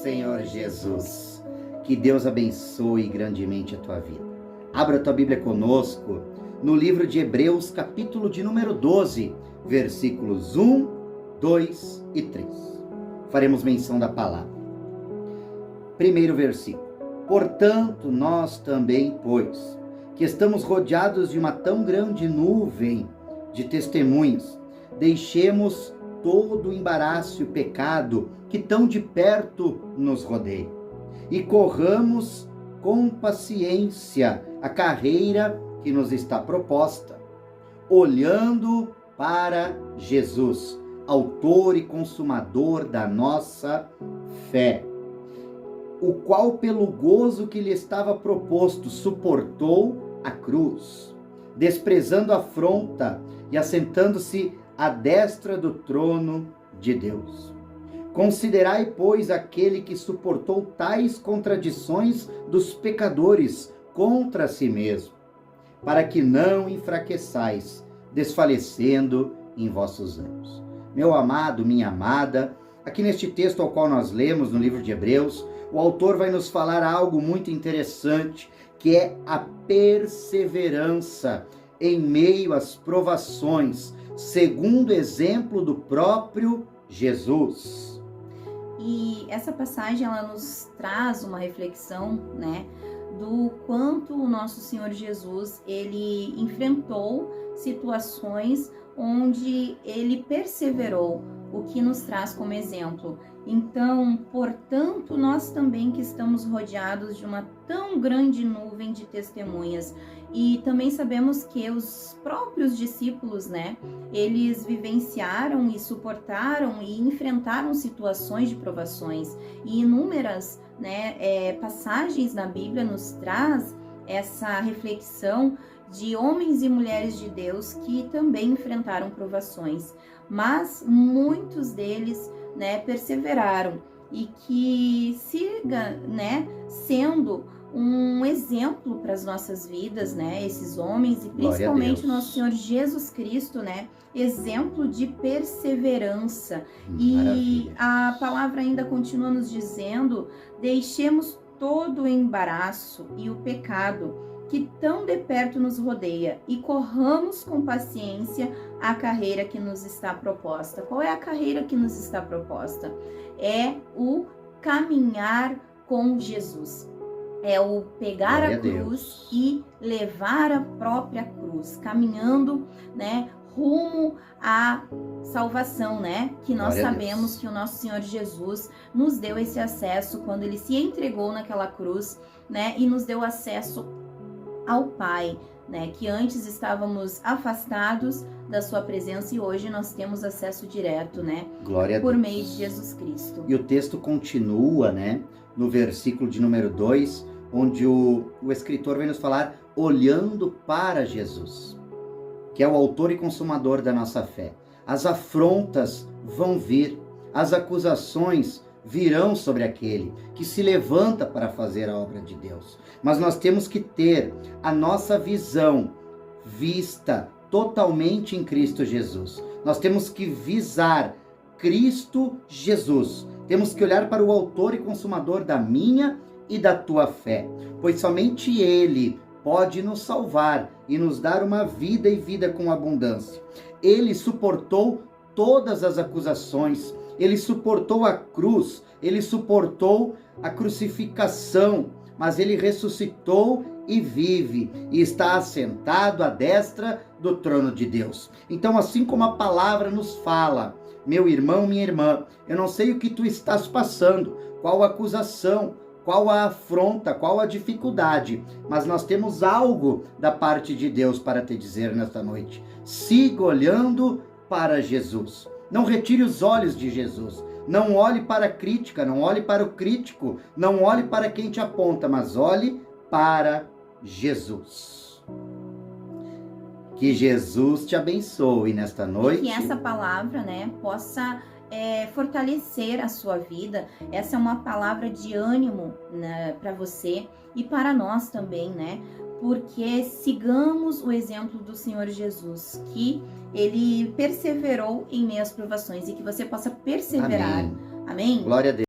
Senhor Jesus. Que Deus abençoe grandemente a tua vida. Abra a tua Bíblia conosco no livro de Hebreus, capítulo de número 12, versículos 1, 2 e 3. Faremos menção da palavra. Primeiro versículo. Portanto, nós também, pois, que estamos rodeados de uma tão grande nuvem de testemunhas, deixemos todo o embaraço e o pecado que tão de perto nos rodeia, e corramos com paciência a carreira que nos está proposta, olhando para Jesus, autor e consumador da nossa fé, o qual pelo gozo que lhe estava proposto suportou a cruz, desprezando a afronta e assentando-se à destra do trono de Deus. Considerai, pois, aquele que suportou tais contradições dos pecadores contra si mesmo, para que não enfraqueçais, desfalecendo em vossos anos. Meu amado, minha amada, aqui neste texto ao qual nós lemos no livro de Hebreus, o autor vai nos falar algo muito interessante, que é a perseverança em meio às provações, segundo o exemplo do próprio Jesus. E essa passagem, ela nos traz uma reflexão, do quanto o nosso Senhor Jesus, ele enfrentou situações onde ele perseverou, o que nos traz como exemplo. Então, portanto, nós também que estamos rodeados de uma tão grande nuvem de testemunhas, e também sabemos que os próprios discípulos, eles vivenciaram e suportaram e enfrentaram situações de provações, e inúmeras, passagens na Bíblia nos traz essa reflexão de homens e mulheres de Deus que também enfrentaram provações, mas muitos deles, perseveraram, e que siga, sendo um exemplo para as nossas vidas, esses homens, e principalmente o nosso Senhor Jesus Cristo, exemplo de perseverança. E a palavra ainda continua nos dizendo: deixemos todo o embaraço e o pecado que tão de perto nos rodeia, e corramos com paciência a carreira que nos está proposta. Qual é a carreira que nos está proposta? É o caminhar com Jesus. É o pegar a cruz e levar a própria cruz, caminhando, rumo à salvação, que nós sabemos que o nosso Senhor Jesus nos deu esse acesso quando ele se entregou naquela cruz, e nos deu acesso ao Pai, que antes estávamos afastados da sua presença, e hoje nós temos acesso direto, Glória por a Deus. meio de Jesus Cristo. E o texto continua, no versículo de número 2, onde o escritor vem nos falar olhando para Jesus, que é o autor e consumador da nossa fé. As afrontas vão vir, as acusações virão sobre aquele que se levanta para fazer a obra de Deus. Mas nós temos que ter a nossa visão vista totalmente em Cristo Jesus. Nós temos que visar Cristo Jesus. Temos que olhar para o autor e consumador da minha e da tua fé, pois somente Ele pode nos salvar e nos dar uma vida, e vida com abundância. Ele suportou todas as acusações, ele suportou a cruz, ele suportou a crucificação, mas ele ressuscitou e vive, e está assentado à destra do trono de Deus. Então, assim como a palavra nos fala, meu irmão, minha irmã, eu não sei o que tu estás passando, qual a acusação, qual a afronta, qual a dificuldade, mas nós temos algo da parte de Deus para te dizer nesta noite. Siga olhando para Jesus. Não retire os olhos de Jesus. Não olhe para a crítica, não olhe para o crítico, não olhe para quem te aponta, mas olhe para Jesus. Que Jesus te abençoe nesta noite. E que essa palavra, possa fortalecer a sua vida. Essa é uma palavra de ânimo, para você e para nós também, porque sigamos o exemplo do Senhor Jesus, que ele perseverou em meio às provações, e que você possa perseverar. Amém? Glória a Deus.